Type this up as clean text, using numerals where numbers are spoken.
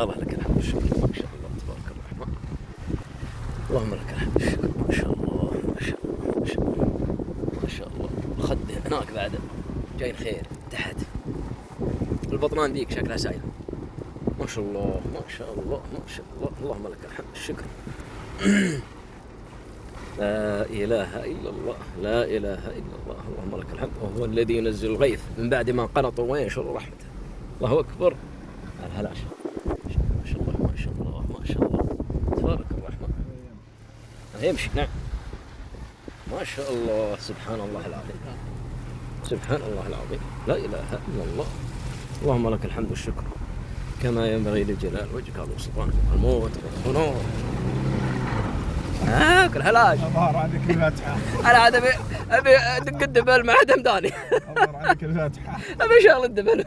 الله لك الحمد والشكر، ما شاء الله تبارك الرحمن. اللهم لك الحمد والشكر، ما شاء الله ما شاء الله ما شاء الله ما شاء الله. الخد هناك بعد جاي الخير تحت. البطنان ذيك شكلها سايله. ما شاء الله ما شاء الله ما شاء الله. اللهم لك الحمد والشكر. لا إله إلا الله لا إله إلا الله. اللهم لك الحمد. وهو الذي ينزل الغيث من بعد ما قنطوا وينشر رحمته. الله أكبر. الهلاش ما شاء الله ما شاء الله ما شاء الله تبارك الرحمن. يمشي نعم ما شاء الله. سبحان الله العظيم سبحان الله العظيم. لا إله إلا الله. اللهم لك الحمد والشكر كما ينبغي لجلال وجهك وسلطانك. الموت والخنور كل هلاش. أظهر عليك الفاتحة. أنا عاد أبي أدق الدبل مع دمداني. أظهر عليك الفاتحة. أبي شغل الدبل.